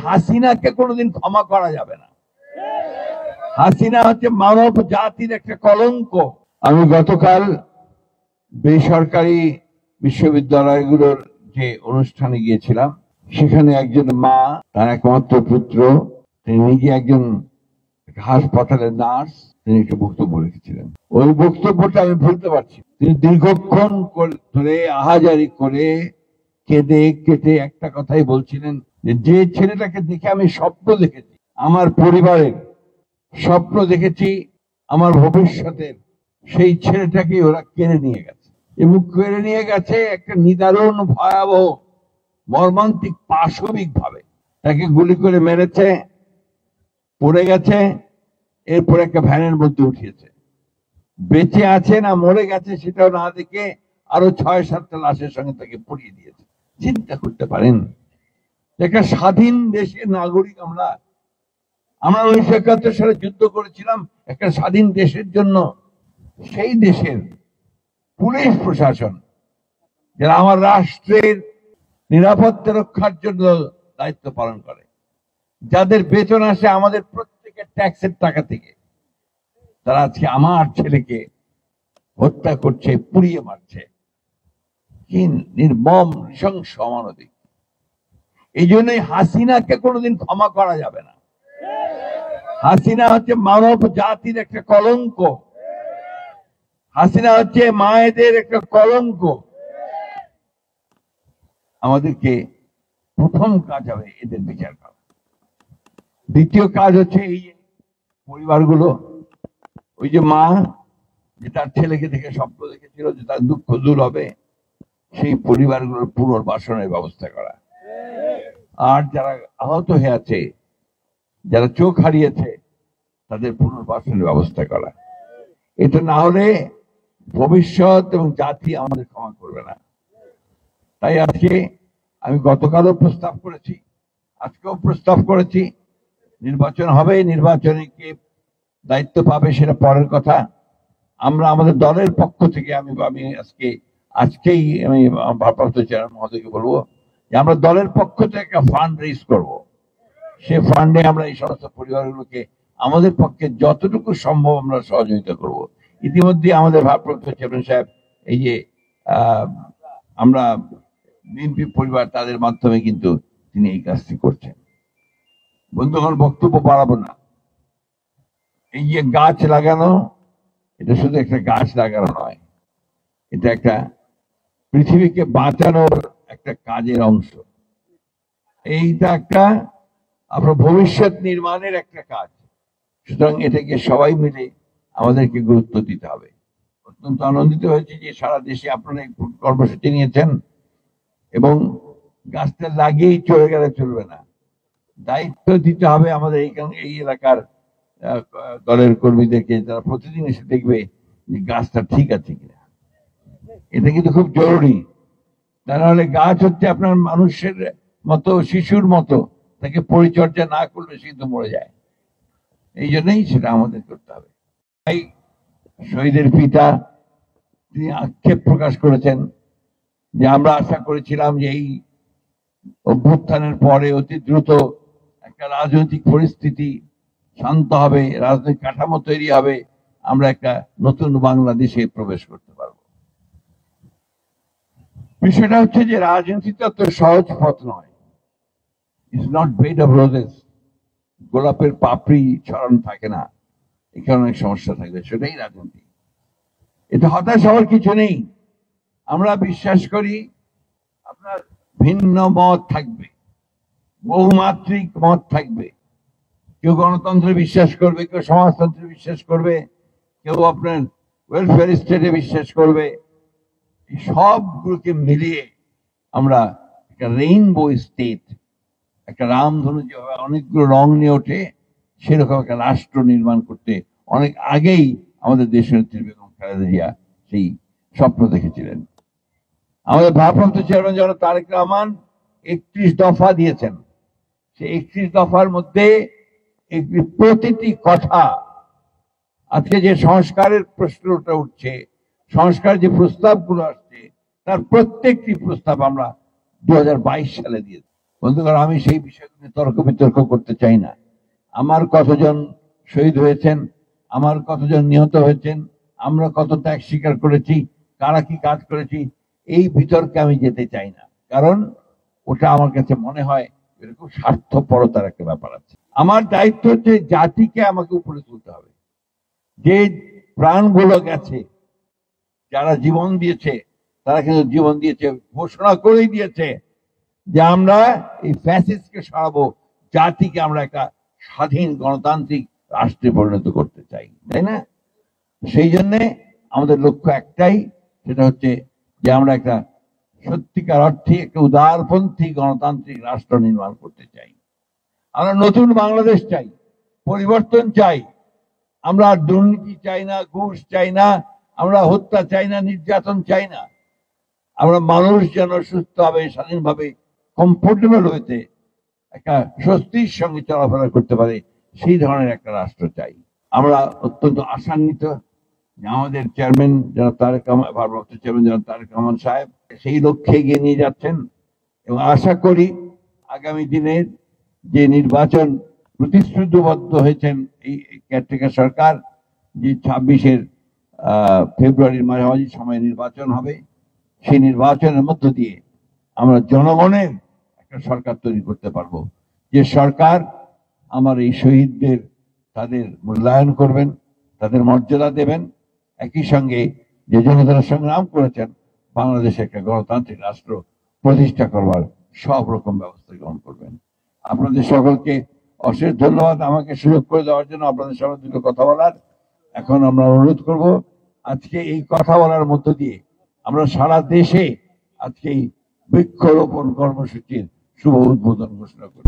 হাসিনাকে কোনোদিন ক্ষমা করা যাবে না। হাসিনা হচ্ছে মানব জাতির একটা কলঙ্ক। আমি গতকাল বেসরকারি বিশ্ববিদ্যালয়গুলোর যে অনুষ্ঠানে গিয়েছিলাম, সেখানে একজন মা, তার একমাত্র পুত্র, তিনি নিজে একজন হাসপাতালের নার্স, তিনি একটা বক্তব্য রেখেছিলেন। ওই বক্তব্যটা আমি ভুলতে পারছি। তিনি দীর্ঘক্ষণ ধরে আহাজারি করে কেঁদে কেটে একটা কথাই বলছিলেন যে ছেলেটাকে দেখে আমি স্বপ্ন দেখেছি, আমার পরিবারের স্বপ্ন দেখেছি, আমার ভবিষ্যতের, সেই ছেলেটাকে ওরা কেড়ে নিয়ে গেছে। এবং কেড়ে নিয়ে গেছে একটা নিদারুণ ভয়াবহ মর্মান্তিক পাশবিক ভাবে। তাকে গুলি করে মেরেছে, পড়ে গেছে, এরপর একটা ভ্যানের মধ্যে উঠিয়েছে। বেঁচে আছে না মরে গেছে সেটাও না দেখে আরো 6-7টা লাশের সঙ্গে তাকে পড়িয়ে দিয়েছে। চিন্তা করতে পারেন, একটা স্বাধীন দেশের নাগরিক আমরা 1971 সালে যুদ্ধ করেছিলাম একটা স্বাধীন দেশের জন্য। সেই দেশের পুলিশ প্রশাসন, যারা আমার রাষ্ট্রের নিরাপত্তা রক্ষার জন্য দায়িত্ব পালন করে, যাদের বেতন আসে আমাদের প্রত্যেকের ট্যাক্সের টাকা থেকে, তারা আজকে আমার ছেলেকে হত্যা করছে, পুড়িয়ে মারছে। কি নির্মম নৃশংস অমানবিক। এই জন্যই হাসিনাকে কোনোদিন ক্ষমা করা যাবে না। হাসিনা হচ্ছে মানব জাতির একটা কলঙ্ক। হাসিনা হচ্ছে মায়েদের একটা কলঙ্ক। আমাদেরকে প্রথম কাজ হবে এদের বিচার করা। দ্বিতীয় কাজ হচ্ছে এই পরিবারগুলো, ওই যে মা যে তার ছেলেকে দেখে স্বপ্ন দেখেছিল যে তার দুঃখ দূর হবে, সেই পরিবারগুলোর পুনর্বাসনের ব্যবস্থা করা। আর যারা আহত হয়ে আছে, যারা চোখ হারিয়েছে, তাদের পুনর্বাসনের ব্যবস্থা করা। এটা না হলে ভবিষ্যৎ এবং জাতি আমাদের ক্ষমা করবে না। তাই আজকে আমি গতকালও প্রস্তাব করেছি, আজকেও প্রস্তাব করেছি, নির্বাচন হবে, নির্বাচনে কে দায়িত্ব পাবে সেটা পরের কথা। আমরা আমাদের দলের পক্ষ থেকে আমি আজকেই আমি ভারপ্রাপ্ত চেয়ারম্যান মহোদয়কে বলবো যে আমরা দলের পক্ষ থেকে একটা ফান্ড রেজ করব। সে ফান্ডে আমরা এই সমস্ত পরিবারগুলোকে আমাদের পক্ষে যতটুকু সম্ভব আমরা সহযোগিতা করব। ইতিমধ্যে আমাদের ভারপ্রাপ্ত চেয়ারম্যান সাহেব এই যে আমরা বিএনপি পরিবার, তাদের মাধ্যমে কিন্তু তিনি এই কাজটি করছেন। বন্ধুগণ, বক্তব্য বাড়াবো না। এই যে গাছ লাগানো, এটা শুধু একটা গাছ লাগানো নয়, এটা একটা পৃথিবীকে বাঁচানোর একটা কাজের অংশ। এইটা একটা আপনার ভবিষ্যৎ নির্মাণের একটা কাজ। সুতরাং এটাকে সবাই মিলে আমাদেরকে গুরুত্ব দিতে হবে। অত্যন্ত আনন্দিত হয়েছে যে সারা দেশে আপনারা এই কর্মসূচি নিয়েছেন, এবং গাছটা লাগিয়েই চলে গেলে চলবে না, দায়িত্ব দিতে হবে আমাদের এই এলাকার দলের কর্মীদেরকে, যারা প্রতিদিন এসে দেখবে যে গাছটা ঠিক আছে কিনা। এটা কিন্তু খুব জরুরি। তা নাহলে গাছ হচ্ছে আপনার মানুষের মতো, শিশুর মতো, তাকে পরিচর্যা না করলে সে কিন্তু মরে যায়। এই জন্যই সেটা আমাদের করতে হবে। তাই শহীদের পিতা তিনি আক্ষেপ প্রকাশ করেছেন যে আমরা আশা করেছিলাম যে এই অভ্যুত্থানের পরে অতি দ্রুত একটা রাজনৈতিক পরিস্থিতি শান্ত হবে, রাজনৈতিক কাঠামো তৈরি হবে, আমরা একটা নতুন বাংলাদেশে প্রবেশ করতে পারব। বিষয়টা হচ্ছে যে রাজনীতিটা তো সহজ পথ নয়। It's not bed of roses. গোলাপের পাপড়ি ছড়ানো থাকে না, এখানে অনেক সমস্যা থাকবে, সেটাই রাজনীতি। এটা হতাশ হওয়ার কিছু নেই। আমরা বিশ্বাস করি আপনার ভিন্ন মত থাকবে, বহুমাত্রিক মত থাকবে। কেউ গণতন্ত্রে বিশ্বাস করবে, কেউ সমাজতন্ত্রে বিশ্বাস করবে, কেউ আপনার ওয়েলফেয়ার স্টেটে বিশ্বাস করবে। এই সবগুলোকে মিলিয়ে আমরা একটা রেইনবো স্টেট, একটা রামধনু যেভাবে অনেকগুলো রং নিয়ে ওঠে, সেরকম একটা রাষ্ট্র নির্মাণ করতে অনেক আগেই আমাদের দেশনেত্রী বেগম খালেদা জিয়া সেই স্বপ্ন দেখেছিলেন। আমাদের ভারপ্রাপ্ত চেয়ারম্যান জনাব তারেক রহমান 31 দফা দিয়েছেন। সেই 31 দফার মধ্যে প্রতিটি কথা, আজকে যে সংস্কারের প্রশ্নটা উঠছে, সংস্কার যে প্রস্তাবগুলো আসছে, তার প্রত্যেকটি প্রস্তাব আমরা 2022 সালে দিয়েছি। বন্ধুগণ, আমি সেই বিষয়গুলো নিয়ে তর্ক বিতর্ক করতে চাই না। আমার কতজন শহীদ হয়েছেন, আমার কতজন নিহত হয়েছেন, আমরা কত ত্যাগ স্বীকার করেছি, কারা কি কাজ করেছি, এই বিতর্কে আমি যেতে চাই না। কারণ ওটা আমার কাছে মনে হয় এরকম স্বার্থপরতার একটা ব্যাপার আছে। আমার দায়িত্ব হচ্ছে জাতিকে আমাকে উপরে তুলতে হবে। যে প্রাণগুলো গেছে, যারা জীবন দিয়েছে, তারা কিন্তু জীবন দিয়েছে, ঘোষণা করেই দিয়েছে যে আমরা এই ফ্যাসিস্টকে সরাবো, জাতিকে আমরা একটা স্বাধীন গণতান্ত্রিক রাষ্ট্রে পরিণত করতে চাই, তাই না? সেই জন্যে আমাদের লক্ষ্য একটাই, সেটা হচ্ছে যে আমরা একটা সত্যিকার অর্থে একটা উদারপন্থী গণতান্ত্রিক রাষ্ট্র নির্মাণ করতে চাই। আমরা নতুন বাংলাদেশ চাই, পরিবর্তন চাই। আমরা দুর্নীতি চাই না, ঘুষ চাই না, আমরা হত্যা চাই না, নির্যাতন চাই না। আমরা মানুষ যেন সুস্থভাবে, স্বাধীনভাবে, কমফোর্টেবল হইতে একটা স্বস্তির সঙ্গে চলাফেরা করতে পারে, সেই ধরনের একটা রাষ্ট্র চাই। আমরা অত্যন্ত আশান্বিত যে আমাদের চেয়ারম্যান যারা ভারপ্রাপ্ত চেয়ারম্যান যারা তারেক রহমান সাহেব সেই লক্ষ্যে এগিয়ে নিয়ে যাচ্ছেন, এবং আশা করি আগামী দিনের যে নির্বাচন প্রতিশ্রুতিবদ্ধ হয়েছেন এই কেয়ারটেকার সরকার, যে 26 ফেব্রুয়ারির মাঝামাঝি সময়ে নির্বাচন হবে, সেই নির্বাচনের মধ্য দিয়ে আমরা জনগণের একটা সরকার তৈরি করতে পারবো, যে সরকার আমার এই শহীদদের তাদের মূল্যায়ন করবেন, তাদের মর্যাদা দেবেন, একই সঙ্গে যে জন্য তারা সংগ্রাম করেছেন বাংলাদেশে একটা গণতান্ত্রিক রাষ্ট্র প্রতিষ্ঠা করবার সব রকম ব্যবস্থা গ্রহণ করবেন। আপনাদের সকলকে অশেষ ধন্যবাদ আমাকে সুযোগ করে দেওয়ার জন্য, আপনাদের সঙ্গে দুটো কথা বলার। এখন আমরা অনুরোধ করব, আজকে এই কথা বলার মধ্য দিয়ে আমরা সারা দেশে আজকে এই বৃক্ষরোপণ কর্মসূচির শুভ উদ্বোধন ঘোষণা করি।